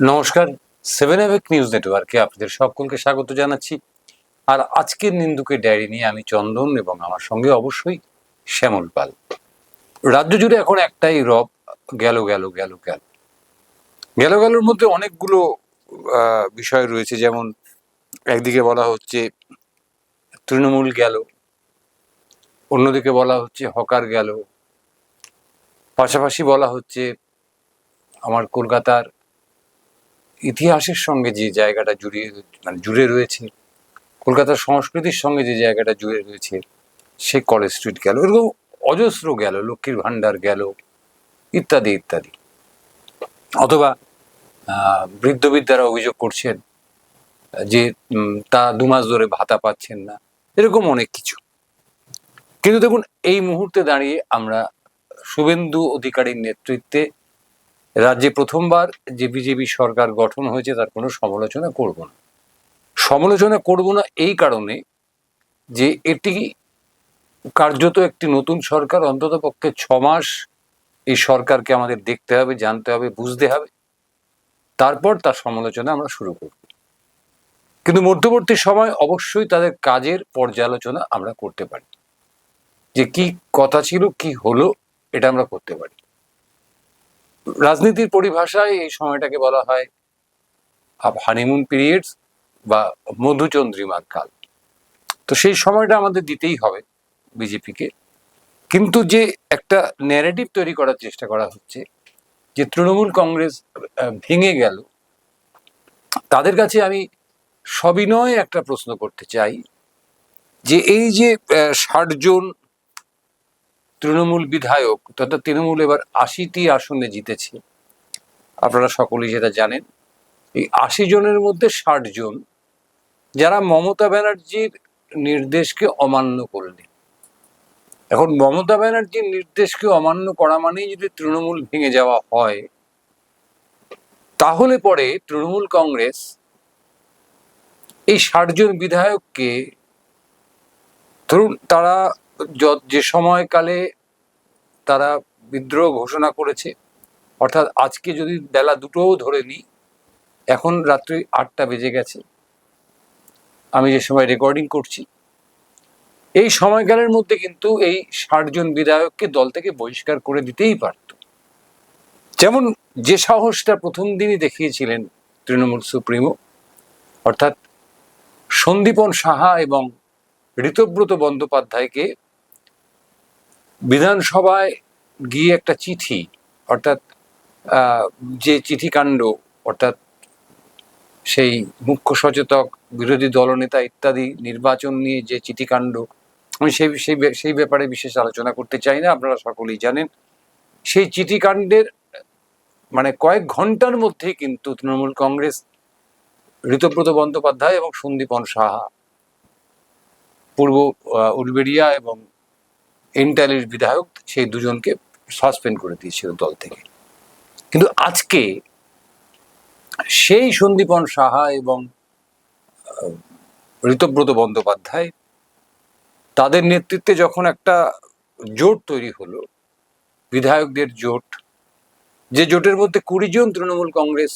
নমস্কার, 7 নিউজ নেটওয়ার্কে আপনাদের সকলকে স্বাগত জানাচ্ছি। আর আজকের নিন্দুকের ডায়েরি নিয়ে আমি চন্দন এবং আমার সঙ্গে অবশ্যই শ্যামল পাল। রাজ্য জুড়ে এখন একটাই রব, গেল গেল গেল গেল গেল গেলর মধ্যে অনেকগুলো বিষয় রয়েছে। যেমন একদিকে বলা হচ্ছে তৃণমূল গেল, অন্যদিকে বলা হচ্ছে হকার গেল, পাশাপাশি বলা হচ্ছে আমার কলকাতার ইতিহাসের সঙ্গে যে জায়গাটা জুড়ে রয়েছে, কলকাতার সংস্কৃতির সঙ্গে যে জায়গাটা জুড়ে রয়েছে সে কলেজ স্ট্রিট গেল, এরকম অজস্র গেল, লক্ষ্মীর ভান্ডার গেল, ইত্যাদি ইত্যাদি। অথবা বৃদ্ধ বিদ্যারা অভিযোগ করছেন যে তা 2 মাস ধরে ভাতা পাচ্ছেন না, এরকম অনেক কিছু। কিন্তু দেখুন, এই মুহূর্তে দাঁড়িয়ে আমরা শুভেন্দু অধিকারীর নেতৃত্বে রাজ্যে প্রথমবার যে বিজেপি সরকার গঠন হয়েছে তার কোনো সমালোচনা করব না। সমালোচনা করব না এই কারণে যে এটি কার্যত একটি নতুন সরকার। অন্তত পক্ষে 6 মাস এই সরকারকে আমাদের দেখতে হবে, জানতে হবে, বুঝতে হবে, তারপর তার সমালোচনা আমরা শুরু করব। কিন্তু মধ্যবর্তী সময় অবশ্যই তাদের কাজের পর্যালোচনা আমরা করতে পারি, যে কি কথা ছিল, কি হলো, এটা আমরা করতে পারি। রাজনীতির পরিভাষায় এই সময়টাকে বলা হয় হানিমুন পিরিয়ডস বা মধুচন্দ্রিমার কাল। তো সেই সময়টা আমাদের দিতেই হবে বিজেপিকে। কিন্তু যে একটা ন্যারেটিভ তৈরি করার চেষ্টা করা হচ্ছে যে তৃণমূল কংগ্রেস ভেঙে গেল, তাদের কাছে আমি সবিনয় একটা প্রশ্ন করতে চাই যে এই যে 60 জন তৃণমূল বিধায়ক, তথা তৃণমূল এবার 80টি আসনে জিতেছে, আপনারা সকলেই সেটা জানেন। এই 80 জনের মধ্যে 60 জন যারা মমতা ব্যানার্জির নির্দেশকে অমান্য করলেন। এখন মমতা ব্যানার্জির নির্দেশকে অমান্য করা মানেই যদি তৃণমূল ভেঙে যাওয়া হয়, তাহলে পরে তৃণমূল কংগ্রেস এই 60 জন বিধায়ককে, ধরুন তারা যে সময়কালে তারা বিদ্রোহ ঘোষণা করেছে, অর্থাৎ আজকে যদি বেলা 2টোও ধরে নিই, এখন রাত্রি 8টা বেজে গেছে আমি যে সময় রেকর্ডিং করছি, এই সময়কালের মধ্যে কিন্তু এই 60 জন বিধায়ককে দল থেকে বহিষ্কার করে দিতেই পারত। যেমন যে সাহসটা প্রথম দিনই দেখিয়েছিলেন তৃণমূল সুপ্রিমো, অর্থাৎ সন্দীপন সাহা এবং ঋতব্রত বন্দ্যোপাধ্যায়কে বিধানসভায় গিয়ে একটা চিঠি, অর্থাৎ যে চিঠিকাণ্ড, অর্থাৎ সেই মুখ্য সচেতক, বিরোধী দলনেতা ইত্যাদি নির্বাচন নিয়ে যে চিঠিকাণ্ড, আমি সেই ব্যাপারে বিশেষ আলোচনা করতে চাই না, আপনারা সকলেই জানেন। সেই চিঠিকাণ্ডের মানে কয়েক ঘন্টার মধ্যেই কিন্তু তৃণমূল কংগ্রেস ঋতব্রত বন্দ্যোপাধ্যায় এবং সন্দীপন সাহা, পূর্ব উলবেড়িয়া এবং এন্টালির বিধায়ক, সেই দুজনকে সাসপেন্ড করে দিয়েছিল দল থেকে। কিন্তু আজকে সেই সন্দীপন সাহা এবং ঋতব্রত বন্দ্যোপাধ্যায়, তাদের নেতৃত্বে যখন একটা জোট তৈরি হলো, বিধায়কদের জোট, যে জোটের মধ্যে 20 জন তৃণমূল কংগ্রেস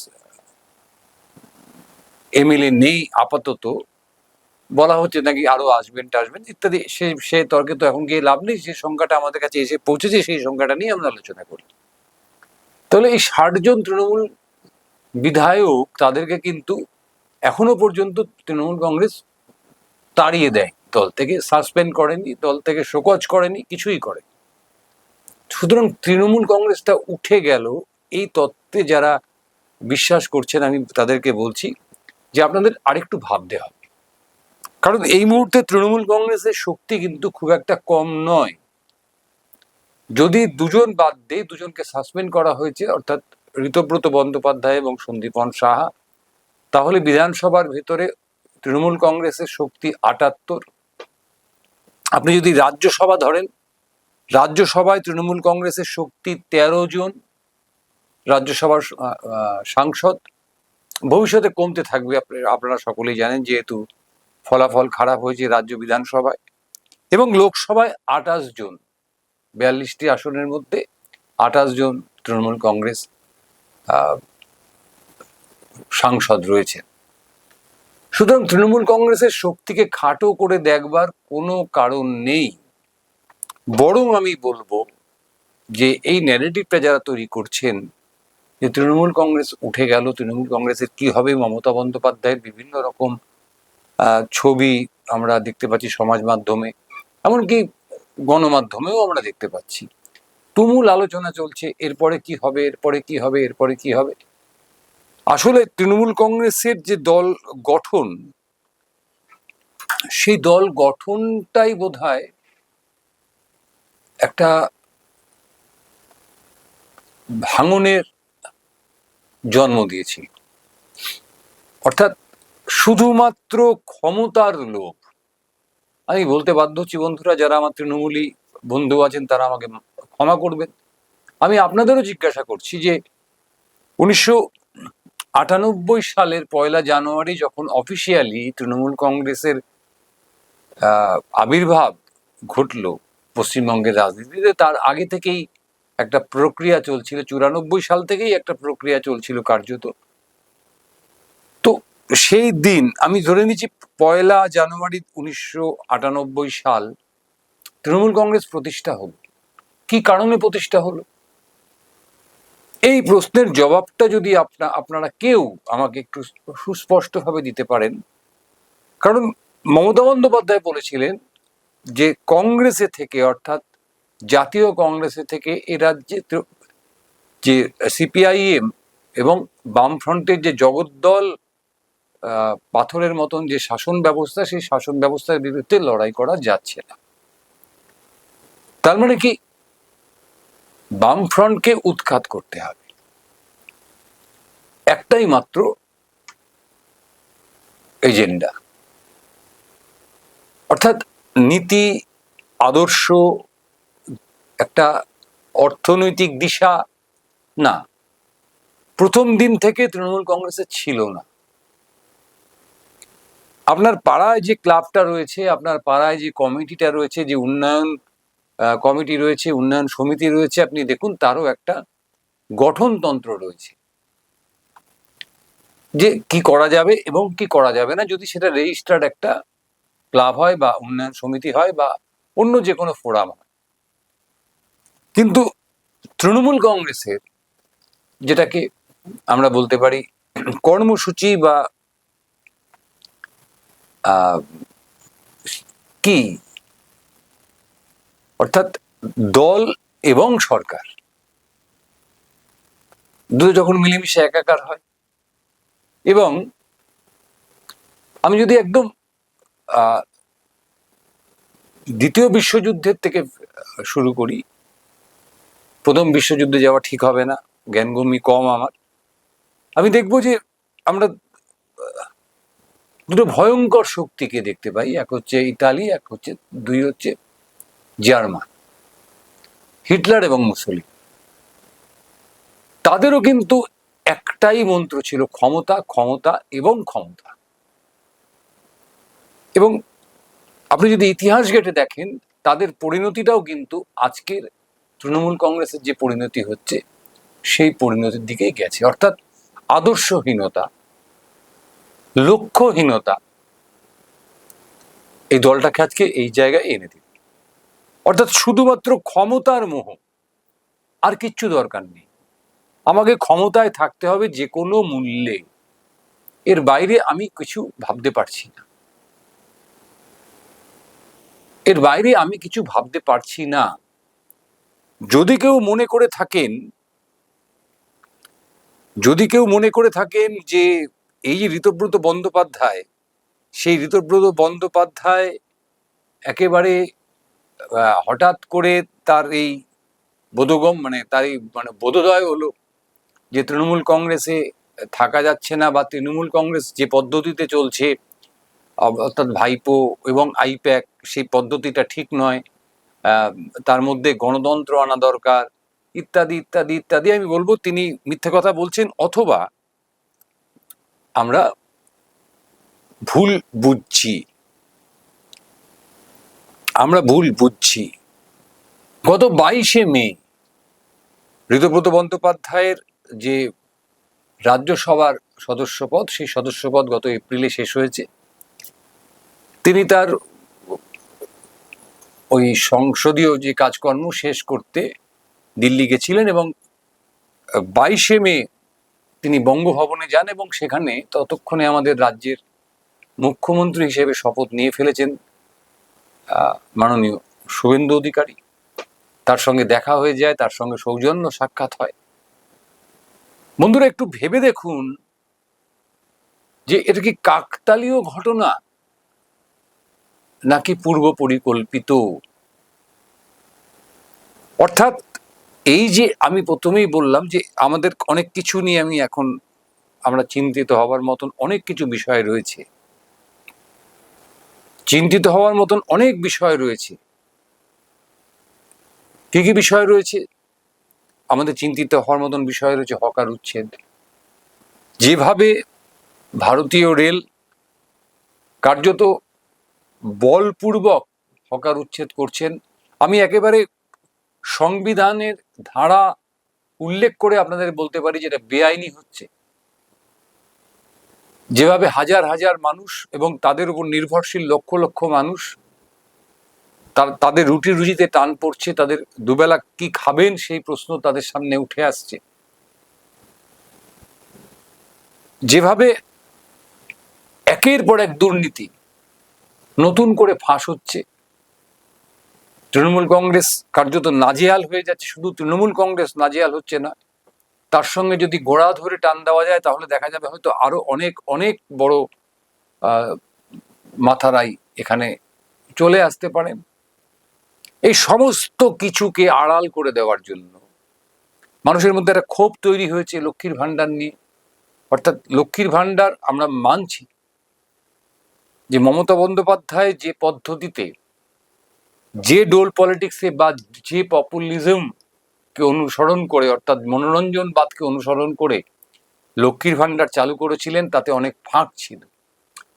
এমএলএ নেই আপাতত, বলা হচ্ছে নাকি আরো আসবেন টাসবেন ইত্যাদি, সে তর্কে তো এখন গিয়ে লাভ নেই। যে সংখ্যাটা আমাদের কাছে এসে পৌঁছেছে সেই সংখ্যাটা নিয়ে আমরা আলোচনা করি। তাহলে এই 60 জন তৃণমূল বিধায়ক, তাদেরকে কিন্তু এখনো পর্যন্ত তৃণমূল কংগ্রেস তাড়িয়ে দেয় দল থেকে, সাসপেন্ড করেনি, দল থেকে শোকজ করেনি, কিছুই করে। সুতরাং তৃণমূল কংগ্রেসটা উঠে গেল, এই তত্ত্বে যারা বিশ্বাস করছেন আমি তাদেরকে বলছি যে আপনাদের আরেকটু ভাবতে হবে। কারণ এই মুহূর্তে তৃণমূল কংগ্রেসের শক্তি কিন্তু খুব একটা কম নয়। যদি 2 জন বাদ দিয়ে 2 জনকে সাসপেন্ড করা হয়েছে, অর্থাৎ ঋতব্রত বন্দ্যোপাধ্যায় এবং সন্দীপন সাহা, তাহলে বিধানসভার ভেতরে তৃণমূল কংগ্রেসের শক্তি 78। আপনি যদি রাজ্যসভা ধরেন, রাজ্যসভায় তৃণমূল কংগ্রেসের শক্তি 13 জন রাজ্যসভার সাংসদ। ভবিষ্যতে কমতে থাকবে, আপনারা সকলেই জানেন, যেহেতু ফলাফল খারাপ হয়েছে রাজ্য বিধানসভায়। এবং লোকসভায় 28 জন, 42টি আসনের মধ্যে 28 জন তৃণমূল কংগ্রেস সাংসদ রয়েছেন। সুতরাং তৃণমূল কংগ্রেসের শক্তিকে খাটো করে দেখবার কোনো কারণ নেই। বরং আমি বলবো যে এই ন্যারেটিভটা যারা তৈরি করছেন যে তৃণমূল কংগ্রেস উঠে গেল, তৃণমূল কংগ্রেসের কি হবে, মমতা বন্দ্যোপাধ্যায়ের বিভিন্ন রকম ছবি আমরা দেখতে পাচ্ছি সমাজ মাধ্যমে, এমনকি গণমাধ্যমেও আমরা দেখতে পাচ্ছি। তুমুল আলোচনা চলছে এরপরে কি হবে, এরপরে কি হবে, এরপরে কি হবে। আসলে তৃণমূল কংগ্রেসের যে দল গঠন, সেই দল গঠনটাই বোধহয় একটা ভাঙনের জন্ম দিয়েছিল। অর্থাৎ শুধুমাত্র ক্ষমতার লোভ। আমি বলতে বাধ্য হচ্ছি বন্ধুরা, যারা আমার তৃণমূলী বন্ধু আছেন তারা আমাকে ক্ষমা করবেন। আমি আপনাদেরও জিজ্ঞাসা করছি যে 1998 সালের 1 জানুয়ারি যখন অফিসিয়ালি তৃণমূল কংগ্রেসের আবির্ভাব ঘটল পশ্চিমবঙ্গের রাজনীতিতে, তার আগে থেকেই একটা প্রক্রিয়া চলছিল, 94 সাল থেকেই একটা প্রক্রিয়া চলছিল কার্যত। তো সেই দিন আমি ধরে নিচ্ছি 1 জানুয়ারি 1998 সাল তৃণমূল কংগ্রেস প্রতিষ্ঠা হলো। কি কারণে প্রতিষ্ঠা হলো? এই প্রশ্নের জবাবটা যদি আপনারা কেউ আমাকে একটু সুস্পষ্টভাবে দিতে পারেন। কারণ মমতা বন্দ্যোপাধ্যায় বলেছিলেন যে কংগ্রেসে থেকে, অর্থাৎ জাতীয় কংগ্রেসে থেকে এ রাজ্যে যে সিপিআইএম এবং বামফ্রন্টের যে জগদ্দল পাথরের মতন যে শাসন ব্যবস্থা, সেই শাসন ব্যবস্থার বিরুদ্ধে লড়াই করা যাচ্ছে না। তার মানে কি, বামফ্রন্টকে উৎখাত করতে হবে। একটাই মাত্র এজেন্ডা, অর্থাৎ নীতি, আদর্শ, একটা অর্থনৈতিক দিশা না, প্রথম দিন থেকে তৃণমূল কংগ্রেসের ছিল না। আপনার পাড়ায় যে ক্লাবটা রয়েছে, আপনার পাড়ায় যে কমিটিটা রয়েছে, যে উন্নয়ন কমিটি রয়েছে, উন্নয়ন সমিতি রয়েছে, আপনি দেখুন তারও একটা গঠনতন্ত্র রয়েছে যে কি করা যাবে এবং কি করা যাবে না, যদি সেটা রেজিস্টার্ড একটা ক্লাব হয় বা উন্নয়ন সমিতি হয় বা অন্য যে কোনো ফোরাম হয়। কিন্তু তৃণমূল কংগ্রেসের, যেটাকে আমরা বলতে পারি কর্মসূচি বা কি, অর্থাৎ দল এবং সরকার দুটো যখন মিলেমিশে একাকার হয়, এবং আমি যদি একদম দ্বিতীয় বিশ্বযুদ্ধের থেকে শুরু করি, প্রথম বিশ্বযুদ্ধে যাওয়া ঠিক হবে না, জ্ঞানগম্যি কম আমার। আমি দেখব যে আমরা দুটো ভয়ঙ্কর শক্তিকে দেখতে পাই, এক হচ্ছে ইতালি, দুই হচ্ছে জার্মান, হিটলার এবং মুসোলিনি। তাদেরও কিন্তু একটাই মন্ত্র ছিল, ক্ষমতা, ক্ষমতা এবং ক্ষমতা। এবং আপনি যদি ইতিহাস ঘেঁটে দেখেন, তাদের পরিণতিটাও কিন্তু আজকের তৃণমূল কংগ্রেসের যে পরিণতি হচ্ছে সেই পরিণতির দিকেই গেছে। অর্থাৎ আদর্শহীনতা, লক্ষ্যহীনতা এই দলটাকে আজকে এই জায়গায় এনে দিল। অর্থাৎ শুধুমাত্র ক্ষমতার মোহ, আর কিচ্ছু দরকার নেই। আমাকে ক্ষমতায় থাকতে হবে যে কোনো মূল্যে, এর বাইরে আমি কিছু ভাবতে পারছি না, এর বাইরে আমি কিছু ভাবতে পারছি না। যদি কেউ মনে করে থাকেন যে এই যে ঋতব্রত বন্দ্যোপাধ্যায়, সেই ঋতব্রত বন্দ্যোপাধ্যায় একেবারে হঠাৎ করে তার এই বোধগম, তার এই বোধোদয় হলো যে তৃণমূল কংগ্রেসে থাকা যাচ্ছে না, বা তৃণমূল কংগ্রেস যে পদ্ধতিতে চলছে, অর্থাৎ ভাইপো এবং আইপ্যাক, সেই পদ্ধতিটা ঠিক নয়, তার মধ্যে গণতন্ত্র আনা দরকার, ইত্যাদি ইত্যাদি ইত্যাদি। আমি বলবো তিনি মিথ্যে কথা বলছেন, অথবা আমরা ভুল বুঝছি। গত 22শে মে ঋতব্রত বন্দ্যোপাধ্যায়ের যে রাজ্যসভার সদস্যপদ, সেই সদস্যপদ গত এপ্রিলে শেষ হয়েছে। তিনি তার ওই সংসদীয় যে কাজকর্ম শেষ করতে দিল্লি গেছিলেন এবং 22শে মে তিনি বঙ্গভবনে যান এবং সেখানে ততক্ষণে আমাদের রাজ্যের মুখ্যমন্ত্রী হিসেবে শপথ নিয়ে ফেলেছেন মাননীয় শুভেন্দু অধিকারী। তার সঙ্গে দেখা হয়ে যায়, তার সঙ্গে সৌজন্য সাক্ষাৎ হয়। বন্ধুরা, একটু ভেবে দেখুন যে এটা কি কাকতালীয় ঘটনা নাকি পূর্ব পরিকল্পিত। অর্থাৎ এই যে আমি প্রথমেই বললাম যে আমাদের অনেক কিছু নিয়ে আমরা চিন্তিত হবার মতন অনেক কিছু বিষয় রয়েছে, চিন্তিত হওয়ার মতন অনেক বিষয় রয়েছে। কি কি বিষয় রয়েছে? আমাদের চিন্তিত হওয়ার মতন বিষয় রয়েছে হকার উচ্ছেদ। যেভাবে ভারতীয় রেল কার্যত বলপূর্বক হকার উচ্ছেদ করছেন, আমি একেবারে সংবিধানের ধারা উল্লেখ করে আপনাদের বলতে পারি যেটা বেআইনি হচ্ছে। যেভাবে হাজার হাজার মানুষ এবং তাদের উপর নির্ভরশীল লক্ষ লক্ষ মানুষ, তাদের রুটি রুজিতে টান পড়ছে, তাদের দুবেলা কি খাবেন সেই প্রশ্ন তাদের সামনে উঠে আসছে। যেভাবে একের পর এক দুর্নীতি নতুন করে ফাঁস হচ্ছে, তৃণমূল কংগ্রেস কার্যত নাজেহাল হয়ে যাচ্ছে। শুধু তৃণমূল কংগ্রেস নাজেহাল হচ্ছে না, তার সঙ্গে যদি গোড়া ধরে টান দেওয়া যায় তাহলে দেখা যাবে হয়তো আরো অনেক অনেক বড় মাথারাই এখানে চলে আসতে পারেন। এই সমস্ত কিছুকে আড়াল করে দেওয়ার জন্য মানুষের মধ্যে একটা ক্ষোভ তৈরি হয়েছে লক্ষ্মীর ভান্ডার নিয়ে। অর্থাৎ লক্ষ্মীর ভান্ডার আমরা মানছি যে মমতা বন্দ্যোপাধ্যায় যে পদ্ধতিতে, যে ডোল পলিটিক্সে বা যে পপুলিজমকে অনুসরণ করে, অর্থাৎ মনোরঞ্জনবাদকে অনুসরণ করে লক্ষ্মীর ভান্ডার চালু করেছিলেন, তাতে অনেক ফাঁক ছিল।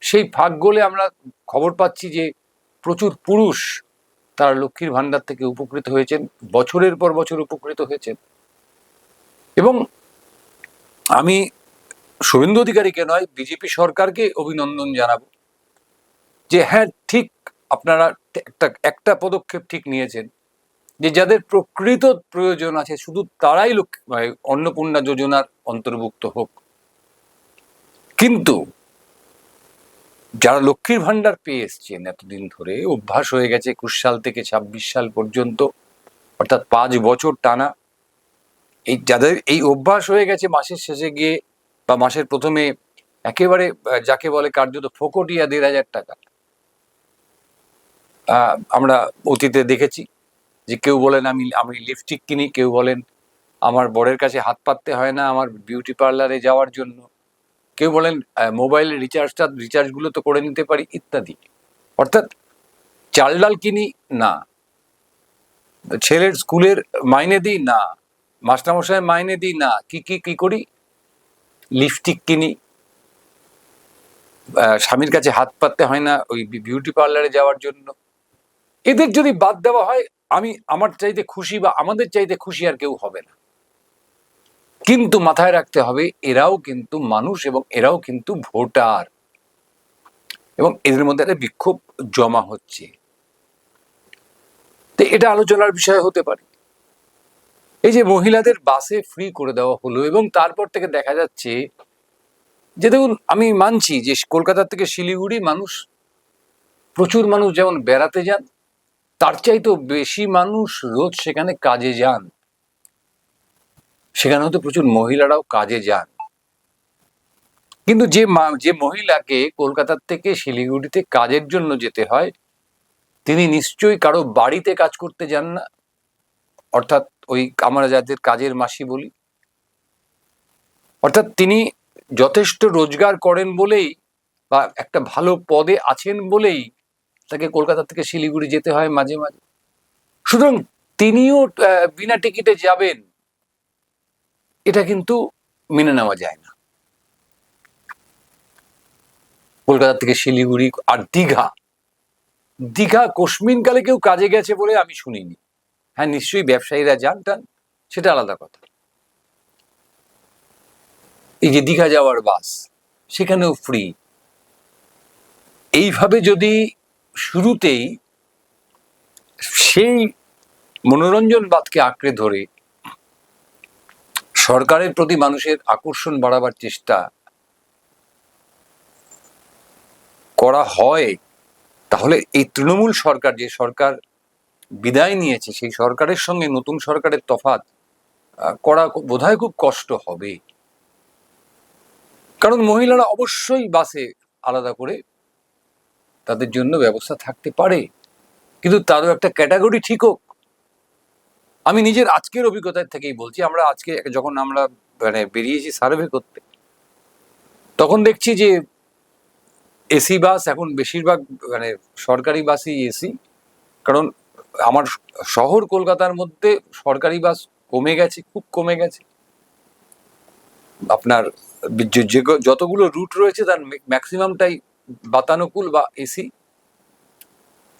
সেই ফাঁকগুলো আমরা খবর পাচ্ছি যে প্রচুর পুরুষ তারা লক্ষ্মীর ভান্ডার থেকে উপকৃত হয়েছেন, বছরের পর বছর উপকৃত হয়েছেন। এবং আমি শুভেন্দু অধিকারীকে নয়, বিজেপি সরকারকে অভিনন্দন জানাবো যে হ্যাঁ, ঠিক আপনারা একটা পদক্ষেপ ঠিক নিয়েছেন যে যাদের প্রকৃত প্রয়োজন আছে শুধু তারাই অন্নপূর্ণা যোজনার অন্তর্ভুক্ত হোক। কিন্তু যারা লক্ষ্মীর ভান্ডার পেয়ে এসছেন এতদিন ধরে, অভ্যাস হয়ে গেছে 21 সাল থেকে 26 সাল পর্যন্ত, অর্থাৎ 5 বছর টানা, যাদের এই অভ্যাস হয়ে গেছে মাসের শেষে গিয়ে বা মাসের প্রথমে একেবারে যাকে বলে কার্যত ফোকটিয়া 1,500 টাকা আমরা অতীতে দেখেছি যে কেউ বলেন আমি লিপস্টিক কিনি, কেউ বলেন আমার বরের কাছে হাত পাততে হয় না আমার বিউটি পার্লারে যাওয়ার জন্য, কেউ বলেন মোবাইলের রিচার্জগুলো তো করে নিতে পারি ইত্যাদি। অর্থাৎ চাল ডাল কিনি না, ছেলের স্কুলের মাইনে দিই না, মাস্টারমশাই মাইনে দিই না, কি করি, লিপস্টিক কিনি, স্বামীর কাছে হাত পাততে হয় না ওই বিউটি পার্লারে যাওয়ার জন্য। এদের যদি বাদ দেওয়া হয় আমার চাইতে খুশি বা আমাদের চাইতে খুশি আর কেউ হবে না। কিন্তু মাথায় রাখতে হবে এরাও কিন্তু মানুষ এবং এরাও কিন্তু ভোটার, এবং এদের মধ্যে একটা বিক্ষোভ জমা হচ্ছে। তো এটা আলোচনার বিষয় হতে পারে। এই যে মহিলাদের বাসে ফ্রি করে দেওয়া হলো এবং তারপর থেকে দেখা যাচ্ছে যে দেখুন, আমি মানছি যে কলকাতা থেকে শিলিগুড়ি প্রচুর মানুষ যেমন বেড়াতে যান, তার চাইতেও বেশি মানুষ রোজ সেখানে কাজে যান। সেখানে হয়তো প্রচুর মহিলারাও কাজে যান, কিন্তু যে মহিলাকে কলকাতার থেকে শিলিগুড়িতে কাজের জন্য যেতে হয়, তিনি নিশ্চয়ই কারো বাড়িতে কাজ করতে যান না। অর্থাৎ ওই আমরা যাদের কাজের মাসি বলি, অর্থাৎ তিনি যথেষ্ট রোজগার করেন বলেই বা একটা ভালো পদে আছেন বলেই তাকে কলকাতা থেকে শিলিগুড়ি যেতে হয় মাঝে মাঝে। সুতরাং তিনিও বিনা টিকিটে যাবেন, এটা কিন্তু মেনে নেওয়া যায় না। কলকাতা থেকে শিলিগুড়ি আর দীঘা কোশমিনকালে কেউ কাজে গেছে বলে আমি শুনিনি। হ্যাঁ, নিশ্চয়ই ব্যবসায়ীরা যান, সেটা আলাদা কথা। এই যে দীঘা যাওয়ার বাস, সেখানেও ফ্রি। এইভাবে যদি শুরুতেই সেই মনোরঞ্জনবাদকে আঁকড়ে ধরে সরকারের প্রতি মানুষের আকর্ষণ বাড়াবার চেষ্টা করা হয়, তাহলে এই তৃণমূল সরকার, যে সরকার বিদায় নিয়েছে, সেই সরকারের সঙ্গে নতুন সরকারের তফাৎ করা বোধহয় খুব কষ্ট হবে। কারণ মহিলারা অবশ্যই বাসে আলাদা করে তাদের জন্য ব্যবস্থা থাকতে পারে, কিন্তু তারও একটা ক্যাটাগরি ঠিক হোক। আমি নিজের আজকের অভিজ্ঞতা থেকেই বলছি, আমরা আজকে যখন আমরা বেরিয়েছি সার্ভে করতে, তখন দেখছি যে এসি বাস এখন বেশিরভাগ সরকারি বাসই এসি। কারণ আমার শহর কলকাতার মধ্যে সরকারি বাস কমে গেছে, খুব কমে গেছে। আপনার যতগুলো রুট রয়েছে তার ম্যাক্সিমামটাই বাতানুকূল বা এসি।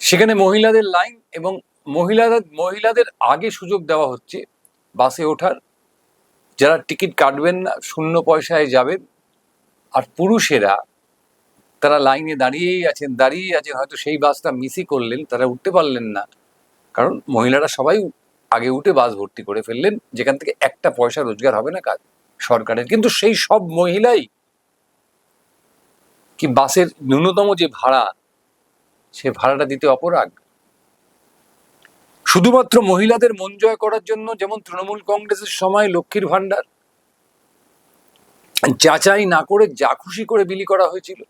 সেখানে মহিলাদের লাইন, এবং মহিলাদের আগে সুযোগ দেওয়া হচ্ছে বাসে ওঠার, যারা টিকিট কাটবেন না, 0 পয়সায় যাবেন। আর পুরুষেরা তারা লাইনে দাঁড়িয়েই আছেন, হয়তো সেই বাসটা মিসই করলেন, তারা উঠতে পারলেন না, কারণ মহিলারা সবাই আগে উঠে বাস ভর্তি করে ফেললেন, যেখান থেকে 1 পয়সা রোজগার হবে না কাজ সরকারের। কিন্তু সেই সব মহিলাই কি বাসের ন্যূনতম যে ভাড়া, সে ভাড়াটা দিতে অপরাগ? শুধুমাত্র মহিলাদের মন জয় করার জন্য যেমন তৃণমূল কংগ্রেসের সময় লক্ষ্মীর ভান্ডার যাচাই না করে যা খুশি করে বিলি করা হয়েছিল,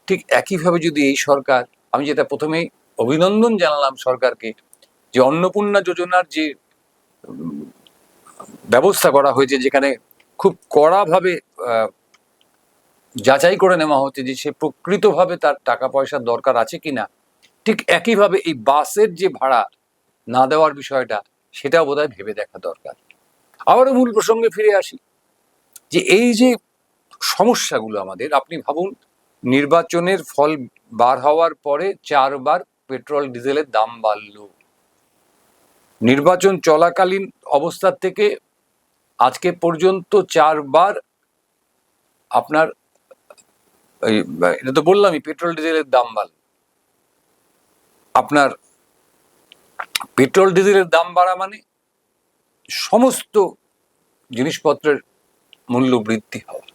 ঠিক একইভাবে যদি এই সরকার, আমি যেটা প্রথমেই অভিনন্দন জানালাম সরকারকে, যে অন্নপূর্ণা যোজনার যে ব্যবস্থা করা হয়েছে, যেখানে খুব কড়াভাবে যাচাই করে নেওয়া হচ্ছে যে সে প্রকৃতভাবে তার টাকা পয়সার দরকার আছে কিনা, ঠিক একইভাবে এই বাসের যে ভাড়া না দেওয়ার বিষয়টা, সেটাও বোধহয় ভেবে দেখা দরকার। আবারও মূল প্রসঙ্গে ফিরে আসি, যে এই যে সমস্যাগুলো আমাদের, আপনি ভাবুন, নির্বাচনের ফল বার হওয়ার পরে 4 বার পেট্রোল ডিজেলের দাম বাড়লো। নির্বাচন চলাকালীন অবস্থার থেকে আজকে পর্যন্ত 4 বার আপনার এটা তো বললামই, পেট্রোল ডিজেলের দাম বাড়ল। আপনার পেট্রোল ডিজেলের দাম বাড়া মানে সমস্ত জিনিসপত্রের মূল্য বৃদ্ধি হওয়া।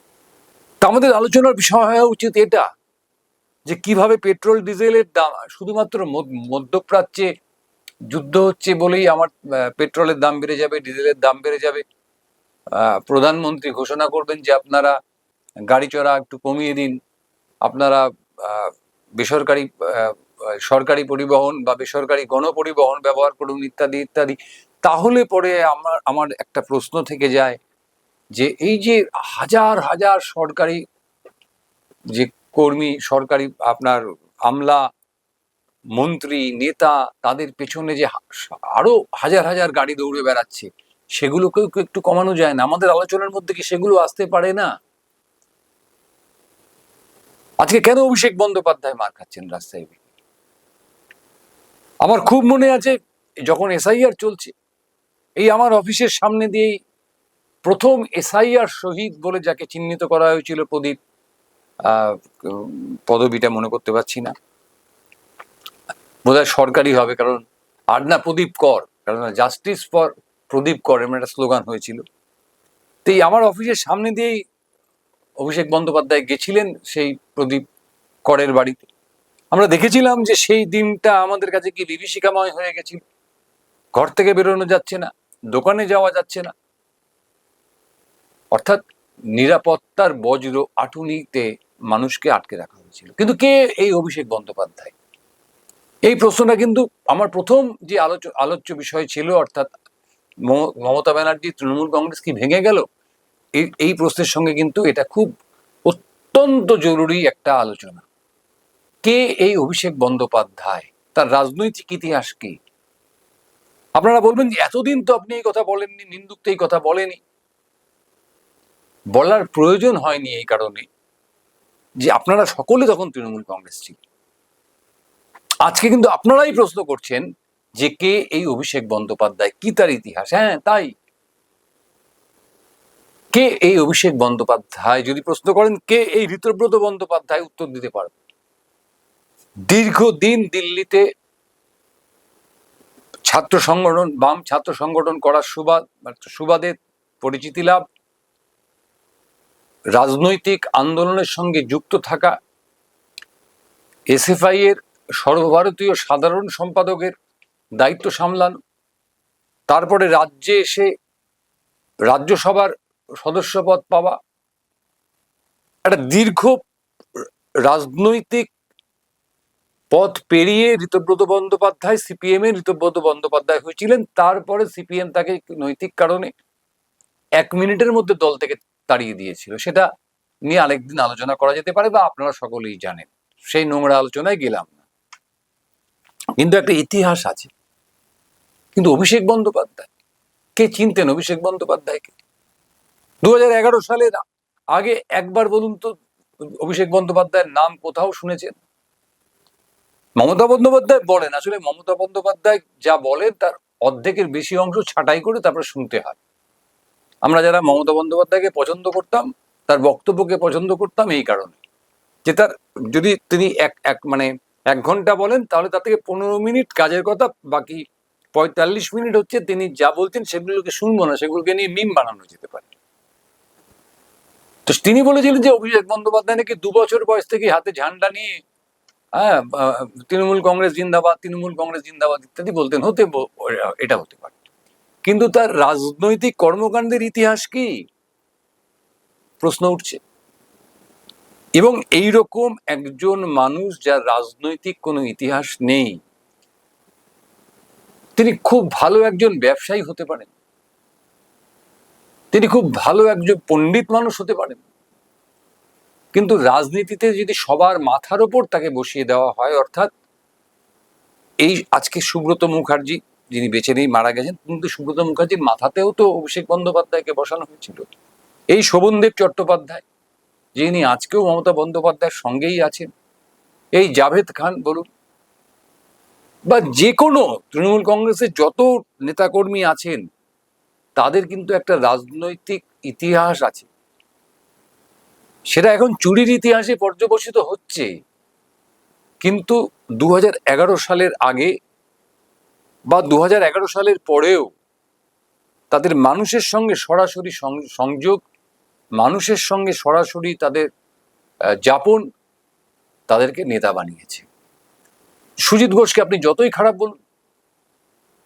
তা আমাদের আলোচনার বিষয় হওয়া উচিত এটা, যে কিভাবে পেট্রোল ডিজেলের দাম, শুধুমাত্র মধ্যপ্রাচ্যে যুদ্ধ হচ্ছে বলেই আমার পেট্রোলের দাম বেড়ে যাবে, ডিজেলের দাম বেড়ে যাবে, প্রধানমন্ত্রী ঘোষণা করবেন যে আপনারা গাড়ি চড়া একটু কমিয়ে দিন, আপনারা বেসরকারি সরকারি পরিবহন বা বেসরকারি গণপরিবহন ব্যবহার করুন, ইত্যাদি ইত্যাদি। তাহলে পরে আমার একটা প্রশ্ন থেকে যায়, যে এই যে হাজার হাজার সরকারি যে কর্মী, সরকারি আপনার আমলা, মন্ত্রী, নেতা, তাদের পেছনে যে আরো হাজার হাজার গাড়ি দৌড়ে বেড়াচ্ছে, সেগুলোকেও একটু কমানো যায় না? আমাদের আলোচনার মধ্যে কি সেগুলো আসতে পারে না? আজকে কেন অভিষেক বন্দ্যোপাধ্যায় মার খাচ্ছেন রাস্তায়? আমার খুব মনে আছে, যখন এসআইআর চলছে, এই আমার অফিসের সামনে দিয়েই প্রথম এসআইআর শহীদ বলে যাকে চিহ্নিত করা হয়েছিল, প্রদীপ, পদবিটা মনে করতে পারছি না, বোধহয় সরকারি হবে, কারণ আর না, প্রদীপ কর, কারণ জাস্টিস ফর প্রদীপ কর এমন একটা স্লোগান হয়েছিল। তো এই আমার অফিসের সামনে দিয়েই অভিষেক বন্দ্যোপাধ্যায় গেছিলেন সেই প্রদীপ করের বাড়িতে। আমরা দেখেছিলাম যে সেই দিনটা আমাদের কাছে কি বিভীষিকাময় হয়ে গেছিল। ঘর থেকে বেরোনো যাচ্ছে না, দোকানে যাওয়া যাচ্ছে না, অর্থাৎ নিরাপত্তার বজ্র আঁটুনিতে মানুষকে আটকে রাখা হয়েছিল। কিন্তু কে এই অভিষেক বন্দ্যোপাধ্যায়? এই প্রশ্নটা কিন্তু আমার প্রথম যে আলোচ্য বিষয় ছিল, অর্থাৎ মমতা ব্যানার্জি তৃণমূল কংগ্রেস কি ভেঙে গেল, এই প্রশ্নের সঙ্গে কিন্তু এটা খুব অত্যন্ত জরুরি একটা আলোচনা। কে এই অভিষেক বন্দ্যোপাধ্যায়? তার রাজনৈতিক ইতিহাস কি? আপনারা বলবেন যে এতদিন তো আপনি এই কথা বলেননি, নিন্দুক তো এই কথা বলেনি। বলার প্রয়োজন হয়নি এই কারণে যে আপনারা সকলে তখন তৃণমূল কংগ্রেস ছিল। আজকে কিন্তু আপনারাই প্রশ্ন করছেন যে কে এই অভিষেক বন্দ্যোপাধ্যায়, কি তার ইতিহাস। হ্যাঁ, তাই কে এই অভিষেক বন্দ্যোপাধ্যায়, যদি প্রশ্ন করেন কে এই ঋতব্রত বন্দ্যোপাধ্যায়, উত্তর দিতে পারবে। দীর্ঘদিন দিল্লিতে ছাত্র সংগঠন, বাম ছাত্র সংগঠন করার সুবাদে পরিচিতি লাভ, রাজনৈতিক আন্দোলনের সঙ্গে যুক্ত থাকা, এসএফআই এর সর্বভারতীয় সাধারণ সম্পাদকের দায়িত্ব সামলানো, তারপরে রাজ্যে এসে রাজ্যসভার সদস্যপদ পাওয়া, একটা দীর্ঘ রাজনৈতিক পথ পেরিয়ে ঋতব্রত বন্দ্যোপাধ্যায় সিপিএম এর ঋতব্রত বন্দ্যোপাধ্যায় হয়েছিলেন। তারপরে সিপিএম তাকে নৈতিক কারণে 1 মিনিটের মধ্যে দল থেকে তাড়িয়ে দিয়েছিল। সেটা নিয়ে আরেকদিন আলোচনা করা যেতে পারে, বা আপনারা সকলেই জানেন, সেই নোংরা আলোচনায় গেলাম না। কিন্তু একটা ইতিহাস আছে। কিন্তু অভিষেক বন্দ্যোপাধ্যায়, কে চিনতেন অভিষেক বন্দ্যোপাধ্যায়কে? 2011 সালের আগে একবার বলুন তো অভিষেক বন্দ্যোপাধ্যায়ের নাম কোথাও শুনেছেন? মমতা বন্দ্যোপাধ্যায় বলেন, আসলে মমতা বন্দ্যোপাধ্যায় যা বলেন তার অর্ধেকের বেশি অংশ ছাঁটাই করে তারপরে শুনতে হয়। আমরা যারা মমতা বন্দ্যোপাধ্যায়কে পছন্দ করতাম, তার বক্তব্যকে পছন্দ করতাম এই কারণে যে তার, যদি তিনি মানে 1 ঘন্টা বলেন তাহলে তার থেকে 15 মিনিট কাজের কথা, বাকি 45 মিনিট হচ্ছে তিনি যা বলছেন সেগুলোকে শুনবো না, সেগুলোকে নিয়ে মিম বানানো যেতে পারে। তো তিনি বলেছিলেন যে অভিষেক বন্দ্যোপাধ্যায় নাকি 2 বছর বয়স থেকে হাতে ঝান্ডা নিয়ে তৃণমূল কংগ্রেস জিন্দাবাদ, তৃণমূল কংগ্রেস জিন্দাবাদ ইত্যাদি বলতেন। এটা হতে পারে, কিন্তু তার রাজনৈতিক কর্মকাণ্ডের ইতিহাস কি, প্রশ্ন উঠছে। এবং এইরকম একজন মানুষ যার রাজনৈতিক কোনো ইতিহাস নেই, তিনি খুব ভালো একজন ব্যবসায়ী হতে পারেন, তিনি খুব ভালো একজন পণ্ডিত মানুষ হতে পারেন, কিন্তু রাজনীতিতে যদি সবার মাথার ওপর তাকে বসিয়ে দেওয়া হয়, অর্থাৎ এই আজকে সুব্রত মুখার্জি যিনি বেঁচে নেই, মারা গেছেন, কিন্তু সুব্রত মুখার্জির মাথাতেও তো অভিষেক বন্দ্যোপাধ্যায়কে বসানো হয়েছিল। এই শোভনদেব চট্টোপাধ্যায় যিনি আজকেও মমতা বন্দ্যোপাধ্যায়ের সঙ্গেই আছেন, এই জাভেদ খান বলুন, বা যে কোনো তৃণমূল কংগ্রেসের যত নেতাকর্মী আছেন, তাদের কিন্তু একটা রাজনৈতিক ইতিহাস আছে। সেটা এখন চুরির ইতিহাসে পর্যবসিত হচ্ছে, কিন্তু 2011 সালের আগে বা 2011 সালের পরেও তাদের মানুষের সঙ্গে সরাসরি সংযোগ, মানুষের সঙ্গে সরাসরি তাদের যাপন তাদেরকে নেতা বানিয়েছে। সুজিত বোসকে আপনি যতই খারাপ বলুন,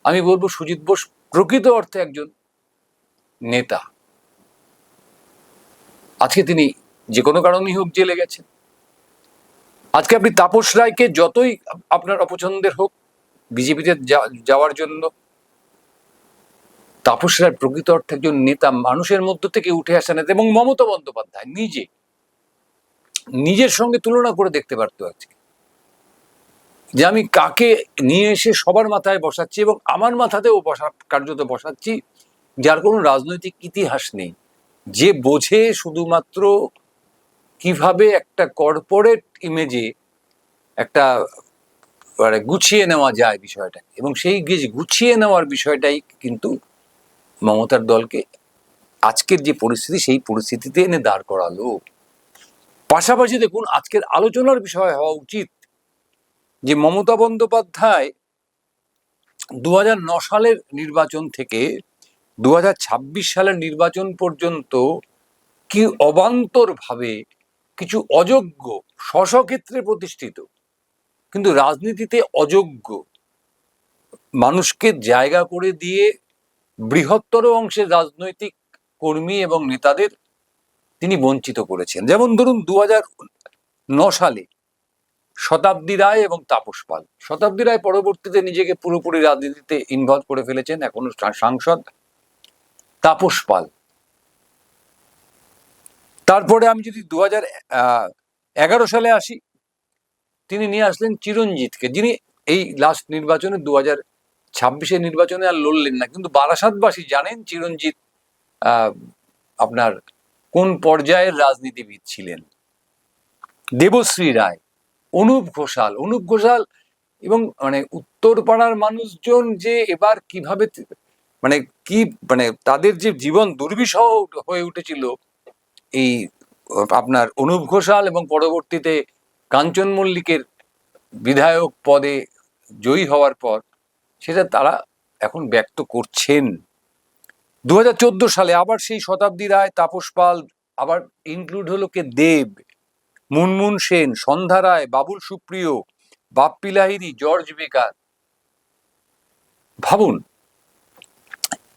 আমি বলবো সুজিত বোস প্রকৃত অর্থে একজন নেতা। আজকে তিনি যে কোনো কারণেই হোক জেলে গেছেন। আজকে আপনি তাপস রায়কে যতই আপনার অপছন্দের হোক বিজেপিতে যাওয়ার জন্য, তাপস রায় প্রকৃত অর্থে একজন নেতা, মানুষের মধ্য থেকে উঠে আসা নেতা। এবং মমতা বন্দ্যোপাধ্যায় নিজের সঙ্গে তুলনা করে দেখতে পারতো আজকে, যে আমি কাকে নিয়ে এসে সবার মাথায় বসাচ্ছি, এবং আমার মাথাতেও কার্যত বসাচ্ছি, যার কোনো রাজনৈতিক ইতিহাস নেই, যে বোঝে শুধুমাত্র কিভাবে একটা কর্পোরেট ইমেজে একটা গুছিয়ে নেওয়া যায় বিষয়টা, এবং সেই গুছিয়ে নেওয়ার বিষয়টাই কিন্তু মমতার দলকে আজকের যে পরিস্থিতি, সেই পরিস্থিতিতে এনে দাঁড় করালো। পাশাপাশি দেখুন, আজকের আলোচনার বিষয় হওয়া উচিত যে মমতা বন্দ্যোপাধ্যায় 2009 সালের নির্বাচন থেকে 2026 সালের নির্বাচন পর্যন্ত কি অবান্তর ভাবে কিছু অযোগ্য, স্বক্ষেত্রে প্রতিষ্ঠিত কিন্তু রাজনীতিতে অযোগ্য মানুষকে জায়গা করে দিয়ে বৃহত্তর অংশের রাজনৈতিক কর্মী এবং নেতাদের তিনি বঞ্চিত করেছেন। যেমন ধরুন 2009 সালে শতাব্দী রায় এবং তাপস পাল। শতাব্দী রায় পরবর্তীতে নিজেকে পুরোপুরি রাজনীতিতে ইনভলভ করে ফেলেছেন, এখনো সাংসদ। তাপস পাল, তারপরে আমি যদি 2011 সালে আসি, তিনি নিয়ে আসলেন চিরঞ্জিতকে, যিনি এই লাস্ট নির্বাচনে 2026 নির্বাচনে আর লড়লেন না, কিন্তু বারাসাতবাসী জানেন চিরঞ্জিত আপনার কোন পর্যায়ের রাজনীতিবিদ ছিলেন। দেবশ্রী রায়, অনুপ ঘোষাল এবং মানে উত্তরপাড়ার মানুষজন যে এবার কিভাবে মানে কি, মানে তাদের যে জীবন দুর্বিষহ হয়ে উঠেছিল এই আপনার অনুপ ঘোষাল এবং পরবর্তীতে কাঞ্চন মল্লিকের বিধায়ক পদে জয়ী হওয়ার পর, সেটা তারা এখন ব্যক্ত করছেন। 2014 সালে আবার সেই শতাব্দী রায়, তাপস পাল, আবার ইনক্লুড হলো কে দেব, মুনমুন সেন, সন্ধ্যা রায়, বাবুল সুপ্রিয়, বাপ্পি লাহিড়ী, জর্জ বেকার। ভাবুন।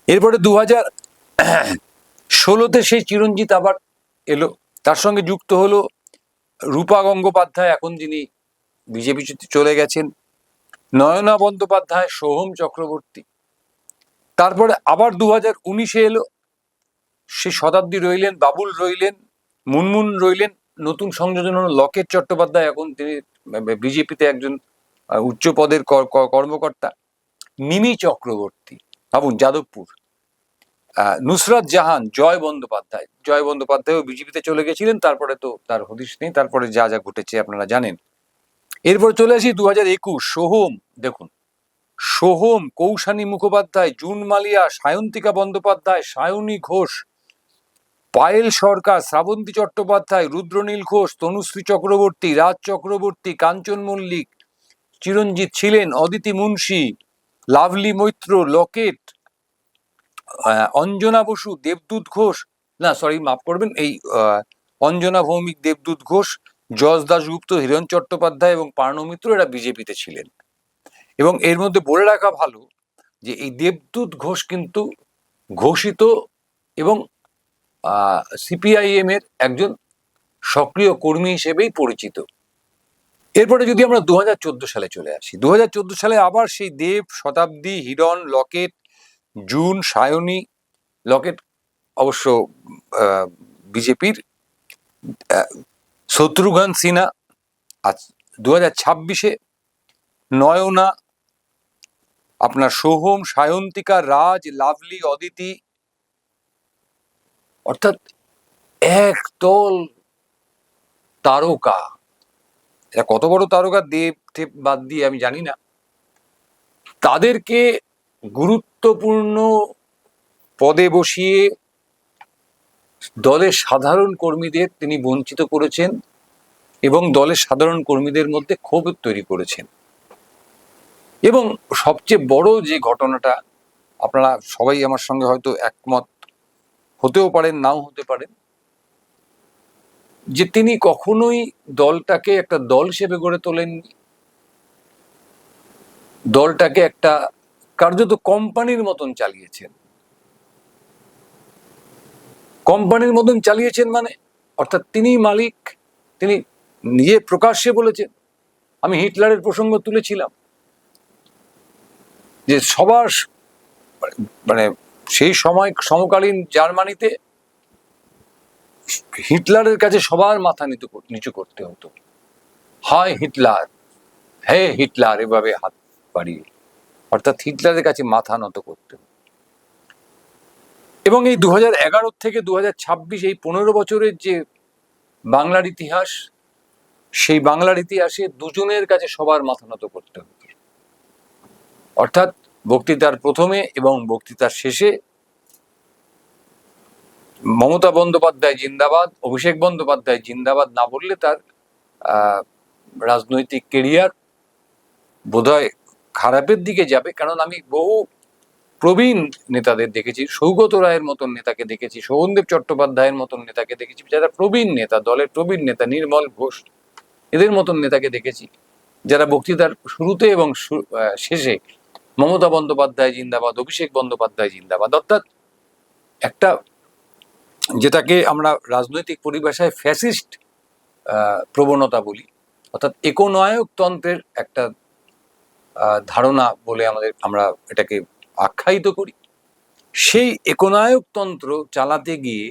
এরপরে 2016-তে সেই চিরঞ্জিত আবার এলো, তার সঙ্গে যুক্ত হলো রূপা গঙ্গোপাধ্যায়, এখন যিনি বিজেপি চলে গেছেন, নয়না বন্দ্যোপাধ্যায়, সোহম চক্রবর্তী। তারপরে আবার 2019-এ এলো, সে শতাব্দী রইলেন, বাবুল রইলেন, মুনমুন রইলেন, নতুন সংযোজন হলো লকেট চট্টোপাধ্যায়, এখন তিনি বিজেপিতে একজন উচ্চ পদের কর্মকর্তা, মিমি চক্রবর্তী, ভাবুন, যাদবপুর, নুসরাত জাহান, জয় বন্দ্যোপাধ্যায়ও বিজেপিতে চলে গেছিলেন, তারপরে তো তার হদিশ নেই, তারপরে যা যা ঘটেছে আপনারা জানেন। এরপর চলে আসি 2021, সোহম, দেখুন, সোহম, কৌশানী মুখোপাধ্যায়, জুন মালিয়া, সায়ন্তিকা বন্দ্যোপাধ্যায়, সায়নী ঘোষ, পায়েল সরকার, শ্রাবন্তী চট্টোপাধ্যায়, রুদ্রনীল ঘোষ, তনুশ্রী চক্রবর্তী, রাজ চক্রবর্তী, কাঞ্চন মল্লিক, চিরঞ্জিত ছিলেন, অদিতি মুন্সি, লাভলি মৈত্র, লকেট, অঞ্জনা বসু, দেবদূত ঘোষ, না সরি মাফ করবেন, এই অঞ্জনা ভৌমিক, দেবদূত ঘোষ, যশ দাশগুপ্ত, হিরণ চট্টোপাধ্যায় এবং পার্ণ মিত্র, এরা বিজেপিতে ছিলেন। এবং এর মধ্যে বলে রাখা ভালো যে এই দেবদূত ঘোষ কিন্তু ঘোষিত এবং সিপিআইএম এর একজন সক্রিয় কর্মী হিসেবেই পরিচিত। এরপরে যদি আমরা 2014 সালে চলে আসি, 2014 সালে আবার সেই দেব, শতাব্দী, হিরণ, লকেট, জুন, সায়নী, লকেট অবশ্য বিজেপির, শত্রুঘ্ন সিনহা। আজ 2026-এ নয়না, আপনার সোহম, সায়ন্তিকা, রাজ, লাভলি, অদিতি, অর্থাৎ একদল তারকা। এরা কত বড় তারকা, দেব টেপ বাদ দিয়ে আমি জানি না, তাদেরকে গুরুত্বপূর্ণ পদে বসিয়ে দলের সাধারণ কর্মীদের তিনি বঞ্চিত করেছেন এবং দলের সাধারণ কর্মীদের মধ্যে ক্ষোভ তৈরি করেছেন। এবং সবচেয়ে বড় যে ঘটনাটা, আপনারা সবাই আমার সঙ্গে হয়তো একমত হতেও পারেন, নাও হতে পারেন, যে তিনি কখনোই দলটাকে একটা দল হিসেবে গড়ে তোলেননি, দলটাকে একটা কার্যত কোম্পানির মতন চালিয়েছেন। কোম্পানির মতন চালিয়েছেন মানে, অর্থাৎ তিনি মালিক, তিনি নিজে প্রকাশ্যে বলেছেন। আমি হিটলারের প্রসঙ্গ তুলেছিলাম যে সবার, মানে সেই সময় সমকালীন জার্মানিতে হিটলারের কাছে সবার মাথা নিচু করতে হতো, হায় হিটলার, হে হিটলার, এভাবে হাত বাড়িয়ে, অর্থাৎ হিটলারের কাছে মাথা নত করতে হতো। এবং এই 2011 থেকে 2026, এই 15 বছরের যে বাংলার ইতিহাস, সেই বাংলার ইতিহাসে দুজনের কাছে সবার মাথা নত করতে হতো। অর্থাৎ বক্তৃতার প্রথমে এবং বক্তৃতার শেষে মমতা বন্দ্যোপাধ্যায় জিন্দাবাদ, অভিষেক বন্দ্যোপাধ্যায় জিন্দাবাদ না বললে তার রাজনৈতিক কেরিয়ার বোধহয় খারাপের দিকে যাবে। কারণ আমি বহু প্রবীণ নেতাদের দেখেছি, সৌগত রায়ের মতন নেতাকে দেখেছি, শোভনদেব চট্টোপাধ্যায়ের মতন নেতাকে দেখেছি, যারা প্রবীণ নেতা, দলের প্রবীণ নেতা, নির্মল ঘোষ, এদের মতন নেতাকে দেখেছি, যারা বক্তৃতার শুরুতে এবং শেষে মমতা বন্দ্যোপাধ্যায় জিন্দাবাদ, অভিষেক বন্দ্যোপাধ্যায় জিন্দাবাদ, অর্থাৎ একটা, যেটাকে আমরা রাজনৈতিক পরিভাষায় ফ্যাসিস্ট প্রবণতা বলি, অর্থাৎ একনায়ক তন্ত্রের একটা ধারণা বলে আমরা এটাকে আখ্যায়িত করি। সেই একনায়ক তন্ত্র চালাতে গিয়ে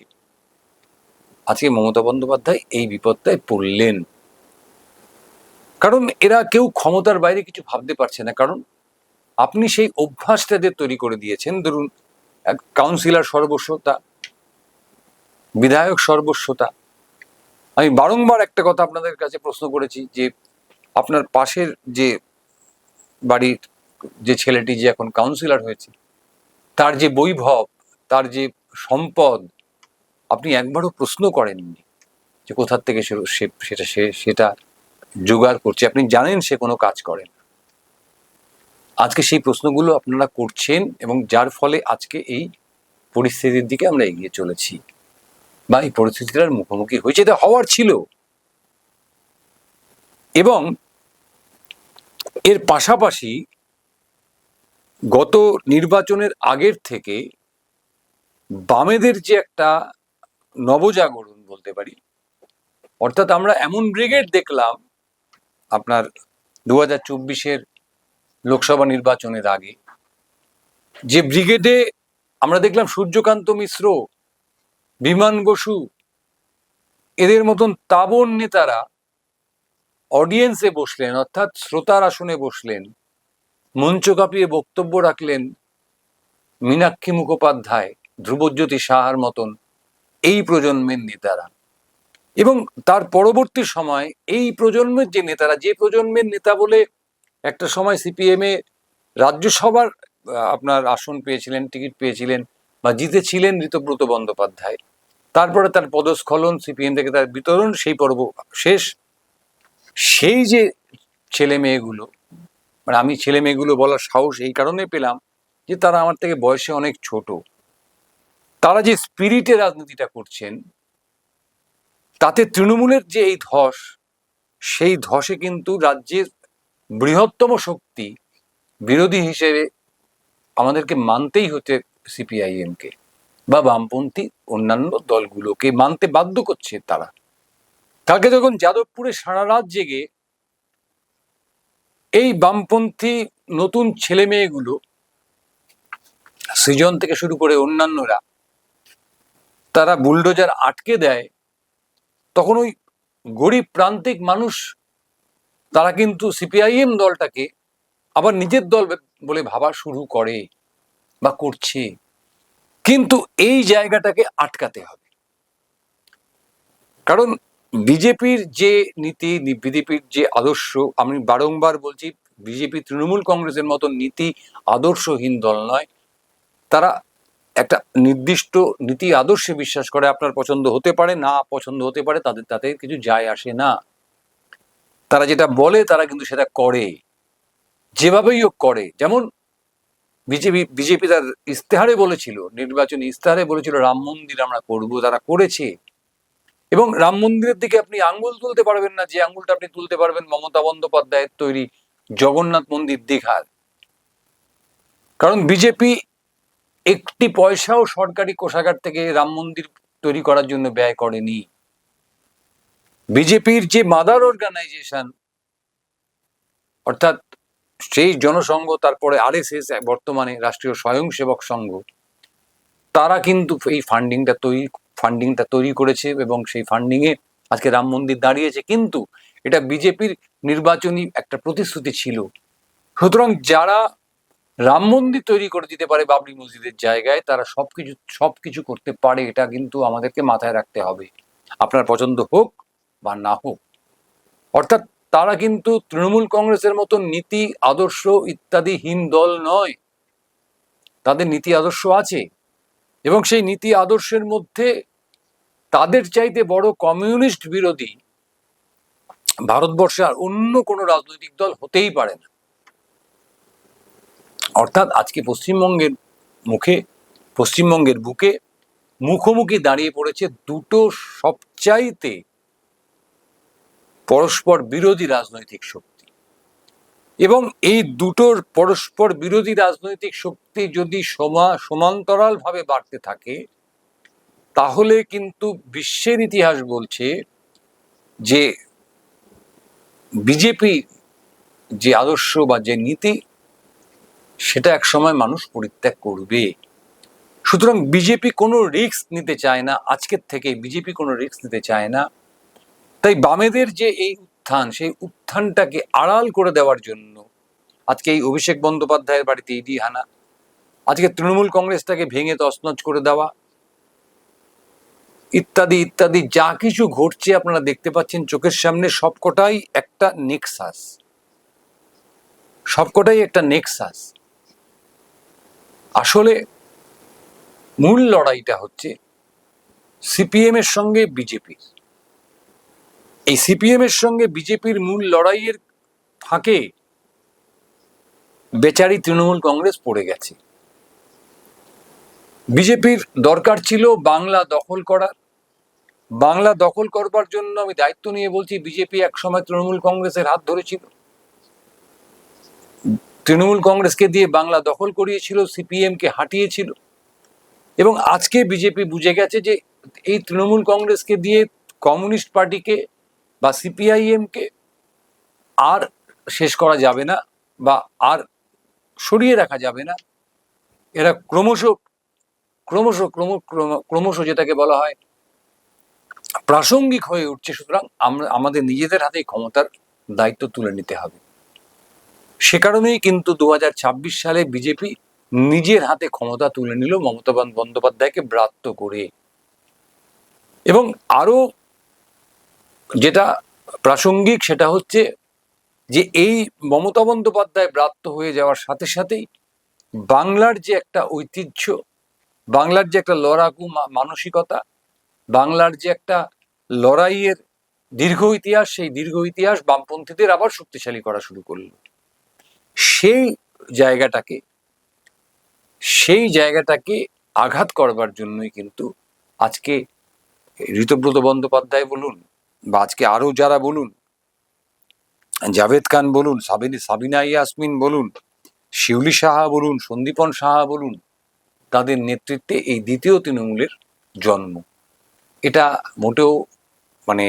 আজকে মমতা বন্দ্যোপাধ্যায় এই বিপদটায় পড়লেন। কারণ এরা কেউ ক্ষমতার বাইরে কিছু ভাবতে পারছে না। কারণ আপনি সেই অভ্যাসটাদের তৈরি করে দিয়েছেন। ধরুন, কাউন্সিলর সর্বস্বতা, বিধায়ক সর্বস্বতা। আমি বারংবার একটা কথা আপনাদের কাছে প্রশ্ন করেছি যে আপনার পাশের যে বাড়ির যে ছেলেটি যে এখন কাউন্সিলর হয়েছে, তার যে বৈভব, তার যে সম্পদ, আপনি একবারও প্রশ্ন করেননি যে কোথা থেকে সেটা জোগাড় করছে। আপনি জানেন সে কোনো কাজ করেন। আজকে সেই প্রশ্নগুলো আপনারা করছেন এবং যার ফলে আজকে এই পরিস্থিতির দিকে আমরা এগিয়ে চলেছি বা এই পরিস্থিতিটার মুখোমুখি হয়েছে। এটা হওয়ার ছিল। এবং এর পাশাপাশি গত নির্বাচনের আগের থেকে বামেদের যে একটা নবজাগরণ বলতে পারি, অর্থাৎ আমরা এমন ব্রিগেড দেখলাম আপনার 2024-এর লোকসভা নির্বাচনের আগে, যে ব্রিগেডে আমরা দেখলাম সূর্যকান্ত মিশ্র, বিমান বসু, এদের মতন তাবড় নেতারা অডিয়েন্সে বসলেন, অর্থাৎ শ্রোতার আসনে বসলেন, মঞ্চ কাঁপিয়ে বক্তব্য রাখলেন মীনাক্ষী মুখোপাধ্যায়, ধ্রুবজ্যোতি সাহার মতন এই প্রজন্মের নেতারা। এবং তার পরবর্তী সময় এই প্রজন্মের যে নেতারা, যে প্রজন্মের নেতা বলে একটা সময় সিপিএম এ রাজ্যসভার আপনার আসন পেয়েছিলেন, টিকিট পেয়েছিলেন বা জিতেছিলেন ঋতব্রত বন্দ্যোপাধ্যায়, তারপরে তার পদস্খলন, সিপিএম থেকে তার বিতরণ, সেই পর্ব শেষ। সেই যে ছেলে মেয়েগুলো, মানে আমি ছেলে মেয়েগুলো বলার সাহস এই কারণে পেলাম যে তারা আমার থেকে বয়সে অনেক ছোট, তারা যে স্পিরিটে রাজনীতিটা করছেন, তাতে তৃণমূলের যে এই ধস, সেই ধসে কিন্তু রাজ্যের বৃহত্তম শক্তি বিরোধী হিসেবে আমাদেরকে মানতেই হচ্ছে সিপিআইএম কে বা বামপন্থী অন্যান্য দলগুলোকে মানতে বাধ্য করছে তারা। কালকে যখন যাদবপুরে সারা রাত জেগে এই বামপন্থী নতুন ছেলে মেয়েগুলো, সৃজন থেকে শুরু করে অন্যান্যরা, তারা বুলডোজার আটকে দেয়, তখন ওই গরিব প্রান্তিক মানুষ তারা কিন্তু সিপিআইএম দলটাকে আবার নিজের দল বলে ভাবা শুরু করে বা করছে। কিন্তু এই জায়গাটাকে আটকাতে হবে, কারণ বিজেপির যে নীতি, বিজেপির যে আদর্শ, আমি বারংবার বলছি, বিজেপি তৃণমূল কংগ্রেসের মতো নীতি আদর্শহীন দল নয়। তারা একটা নির্দিষ্ট নীতি আদর্শে বিশ্বাস করে। আপনার পছন্দ হতে পারে, না পছন্দ হতে পারে, তাদের তাতে কিছু যায় আসে না। তারা যেটা বলে তারা কিন্তু সেটা করে, যেভাবেই হোক করে। যেমন বিজেপি তার ইস্তেহারে বলেছিল, নির্বাচনী ইস্তেহারে বলেছিল রাম মন্দির আমরা করবো, তারা করেছে। এবং রাম মন্দিরের দিকে আপনি আঙ্গুল তুলতে পারবেন না যে আঙ্গুলটা আপনি তুলতে পারবেন মমতা বন্দ্যোপাধ্যায়ের তৈরি জগন্নাথ মন্দির দীঘার। কারণ বিজেপি একটি পয়সাও সরকারি কোষাগার থেকে রাম মন্দির তৈরি করার জন্য ব্যয় করেনি। বিজেপির যে মাদার অর্গানাইজেশন, অর্থাৎ সেই জনসংঘ, তারপরে আরএসএস, বর্তমানে রাষ্ট্রীয় স্বয়ংসেবক সংঘ, তারা কিন্তু এই ফান্ডিংটা তৈরি করেছে এবং সেই ফান্ডিং এ আজকে রাম মন্দির দাঁড়িয়েছে। কিন্তু এটা বিজেপির নির্বাচনী একটা প্রতিশ্রুতি ছিল। সুতরাং যারা রাম মন্দির তৈরি করে দিতে পারে বাবরি মসজিদের জায়গায়, তারা সবকিছু করতে পারে, এটা কিন্তু আমাদেরকে মাথায় রাখতে হবে, আপনার পছন্দ হোক বা না হোক। অর্থাৎ তারা কিন্তু তৃণমূল কংগ্রেসের মতো নীতি আদর্শ ইত্যাদিহীন দল নয়, তাদের নীতি আদর্শ আছে। এবং সেই নীতি আদর্শের মধ্যে তাদের চাইতে বড় কমিউনিস্ট বিরোধী ভারতবর্ষে আর অন্য কোনো রাজনৈতিক দল হতেই পারে না। অর্থাৎ আজকে পশ্চিমবঙ্গের বুকে মুখোমুখি দাঁড়িয়ে পড়েছে দুটো সবচাইতে পরস্পর বিরোধী রাজনৈতিক শক্তি। এবং এই দুটোর পরস্পর বিরোধী রাজনৈতিক শক্তি যদি সমান্তরাল ভাবে বাড়তে থাকে, তাহলে কিন্তু বিশ্বের ইতিহাস বলছে যে বিজেপি যে আদর্শ বা যে নীতি, সেটা একসময় মানুষ পরিত্যাগ করবে। সুতরাং বিজেপি কোনো রিস্ক নিতে চায় না, আজকের থেকে বিজেপি কোনো রিস্ক নিতে চায় না। তাই বামেদের যে এই উত্থান, সেই উত্থানটাকে আড়াল করে দেওয়ার জন্য আজকে এই অভিষেক বন্দ্যোপাধ্যায়ের বাড়িতে ইডি হানা, আজকে তৃণমূল কংগ্রেসটাকে ভেঙে তছনছ করে দেওয়া, ইত্যাদি ইত্যাদি যা কিছু ঘটছে আপনারা দেখতে পাচ্ছেন চোখের সামনে, সবকটাই একটা নেক্সাস। আসলে মূল লড়াইটা হচ্ছে সিপিএম এর সঙ্গে বিজেপির। এই সিপিএম এর সঙ্গে বিজেপির মূল লড়াইয়ের ফাঁকে বেচারি তৃণমূল কংগ্রেস পড়ে গেছে। বিজেপির দরকার ছিল বাংলা দখল করার। বাংলা দখল করবার জন্য আমি দায়িত্ব নিয়ে বলছি, বিজেপি একসময় তৃণমূল কংগ্রেসের হাত ধরেছিল, তৃণমূল কংগ্রেসকে দিয়ে বাংলা দখল করিয়েছিল, সিপিএম কে হাঁটিয়েছিল। এবং আজকে বিজেপি বুঝে গেছে যে এই তৃণমূল কংগ্রেসকে দিয়ে কমিউনিস্ট পার্টিকে বা সিপিআইএম কে আর শেষ করা যাবে না বা আর সরিয়ে রাখা যাবে না। এরা ক্রমশ ক্রমশ ক্রমশ যেটাকে বলা হয় প্রাসঙ্গিক হয়ে উঠছে। সুতরাং আমরা আমাদের নিজেদের হাতেই ক্ষমতার দায়িত্ব তুলে নিতে হবে। সে কারণেই কিন্তু 2026 সালে বিজেপি নিজের হাতে ক্ষমতা তুলে নিল মমতা বন্দ্যোপাধ্যায়কে ব্রাত্য করে। এবং আরো যেটা প্রাসঙ্গিক সেটা হচ্ছে যে এই মমতা বন্দ্যোপাধ্যায় ব্রাত্য হয়ে যাওয়ার সাথে সাথেই বাংলার যে একটা ঐতিহ্য, বাংলার যে একটা লড়াকু মানসিকতা, বাংলার যে একটা লড়াইয়ের দীর্ঘ ইতিহাস, সেই দীর্ঘ ইতিহাস বামপন্থীদের আবার শক্তিশালী করা শুরু করলো। সেই জায়গাটাকে আঘাত করবার জন্যই কিন্তু আজকে ঋতব্রত বন্দ্যোপাধ্যায় বলুন বা আজকে আরো যারা বলুন, জাভেদ খান বলুন, সাবিনা ইয়াসমিন বলুন, শিউলি সাহা বলুন, সন্দীপন সাহা বলুন, তাদের নেতৃত্বে এই দ্বিতীয় তৃণমূলের জন্ম। এটা মোটেও মানে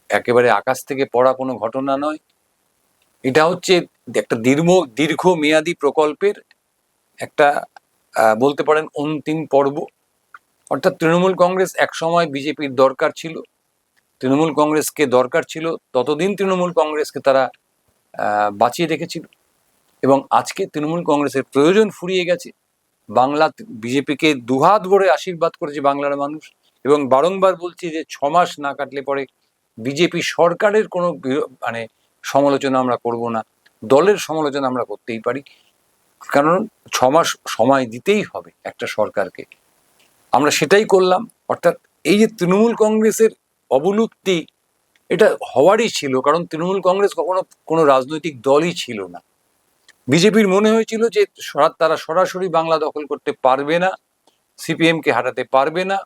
একেবারে আকাশ থেকে পড়া কোনো ঘটনা নয়। এটা হচ্ছে একটা দীর্ঘ মেয়াদী প্রকল্পের একটা বলতে পারেন অন্তিম পর্ব। অর্থাৎ তৃণমূল কংগ্রেস একসময় বিজেপির দরকার ছিল, তৃণমূল কংগ্রেসকে দরকার ছিল, ততদিন তৃণমূল কংগ্রেসকে তারা বাঁচিয়ে রেখেছিল। এবং আজকে তৃণমূল কংগ্রেসের প্রয়োজন ফুরিয়ে গেছে। বাংলা বিজেপিকে দুহাত ভরে আশীর্বাদ করেছে বাংলার মানুষ। এবং বারংবার বলছি যে 6 মাস না কাটলে পরে বিজেপি সরকারের কোনো মানে সমালোচনা আমরা করব না, দলের সমালোচনা আমরা করতেই পারি, কারণ 6 মাস সময় দিতেই হবে একটা সরকারকে। আমরা সেটাই করলাম। অর্থাৎ এই যে তৃণমূল কংগ্রেসের অবলুপ্তি, এটা হওয়ারই ছিল, কারণ তৃণমূল কংগ্রেস কখনো কোনো রাজনৈতিক দলই ছিল না। বিজেপির মনে হয়েছিল যে তারা সরাসরি বাংলা দখল করতে পারবে না, সিপিএম কে হাঁটাতে পারবে না,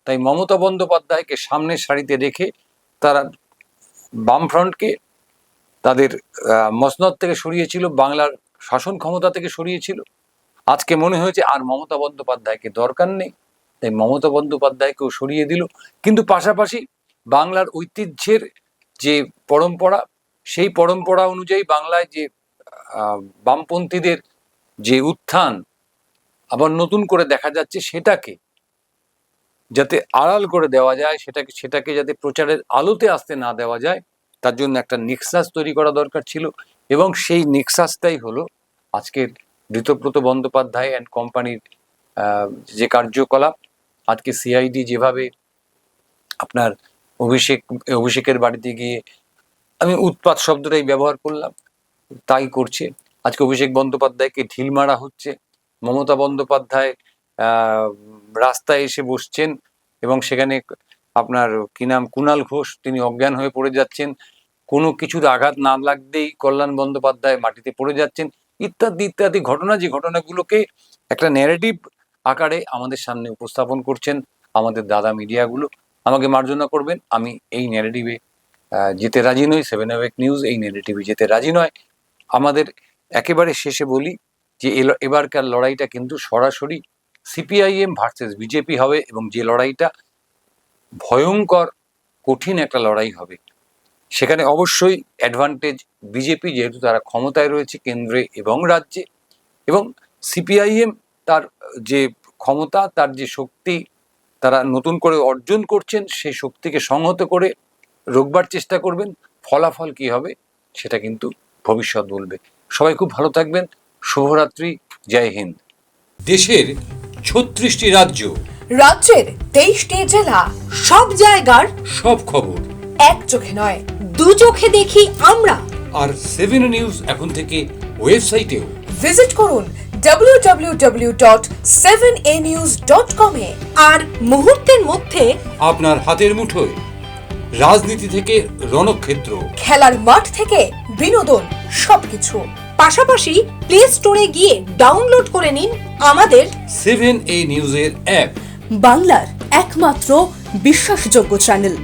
তাই মমতা বন্দ্যোপাধ্যায়কে সামনের সারিতে রেখে তারা বামফ্রন্টকে তাদের মসনদ থেকে সরিয়েছিল, বাংলার শাসন ক্ষমতা থেকে সরিয়েছিল। আজকে মনে হয়েছে আর মমতা বন্দ্যোপাধ্যায়কে দরকার নেই, তাই মমতা বন্দ্যোপাধ্যায়কেও সরিয়ে দিল। কিন্তু পাশাপাশি বাংলার ঐতিহ্যের যে পরম্পরা, সেই পরম্পরা অনুযায়ী বাংলায় যে বামপন্থীদের যে উত্থান আবার নতুন করে দেখা যাচ্ছে, সেটাকে যাতে আড়াল করে দেওয়া যায়, সেটাকে যাতে প্রচারের আলোতে আসতে না দেওয়া যায়, তার জন্য একটা নেক্সাস তৈরি করা দরকার ছিল। এবং সেই নেক্সাসটাই হলো আজকের ঋতব্রত বন্দ্যোপাধ্যায় অ্যান্ড কোম্পানির যে কার্যকলাপ। আজকে সিআইডি যেভাবে আপনার অভিষেকের বাড়িতে গিয়ে, আমি উৎপাত শব্দটাই ব্যবহার করলাম, তাই করছে। আজকে অভিষেক বন্দ্যোপাধ্যায়কে ঢিল মারা হচ্ছে, মমতা বন্দ্যোপাধ্যায় রাস্তায় এসে বসছেন এবং সেখানে আপনার কি নাম কুণাল ঘোষ, তিনি অজ্ঞান হয়ে পড়ে যাচ্ছেন, কোনো কিছুর আঘাত না লাগতেই কল্যাণ বন্দ্যোপাধ্যায় মাটিতে পড়ে যাচ্ছেন, ইত্যাদি ইত্যাদি ঘটনা, যে ঘটনাগুলোকে একটা ন্যারেটিভ আকারে আমাদের সামনে উপস্থাপন করছেন আমাদের দাদা মিডিয়াগুলো। আমাকে মার্জনা করবেন, আমি এই ন্যারেটিভে যেতে রাজি নই। 7 Awake নিউজ এই ন্যারেটিভে যেতে রাজি নয়। আমাদের একেবারে শেষে বলি যে এবারকার লড়াইটা কিন্তু সরাসরি সিপিআইএম ভার্সেস বিজেপি হবে, এবং যে লড়াইটা ভয়ঙ্কর কঠিন একটা লড়াই হবে। সেখানে অবশ্যই অ্যাডভান্টেজ বিজেপি, যেহেতু তারা ক্ষমতায় রয়েছে কেন্দ্রে এবং রাজ্যে, এবং সিপিআইএম তার যে ক্ষমতা, তার যে শক্তি তারা নতুন করে অর্জন করছেন, সেই শক্তিকে সংহত করে রোকবার চেষ্টা করবেন। ফলাফল কি হবে সেটা কিন্তু ভবিষ্যৎ বলবে। সবাই খুব ভালো থাকবেন। শুভরাত্রি, জয় হিন্দ। দেশের 36টি রাজ্য, রাজ্যের 23টি জেলা, সব জায়গার সব খবর এক চোখে নয়, দু চোখে দেখি আমরা। আর 7 নিউজ এখন থেকে ওয়েবসাইটেও। ভিজিট করুন www.7anews.com এ। আর মুহূর্তের মধ্যে আপনার হাতের মুঠোয়, রাজনীতি থেকে রণক্ষেত্র, খেলার মাঠ থেকে বিনোদন, সবকিছু। পাশাপাশি প্লে স্টোরে গিয়ে ডাউনলোড করে নিন আমাদের 7A নিউজের অ্যাপ। বাংলার একমাত্র বিশ্বাসযোগ্য চ্যানেল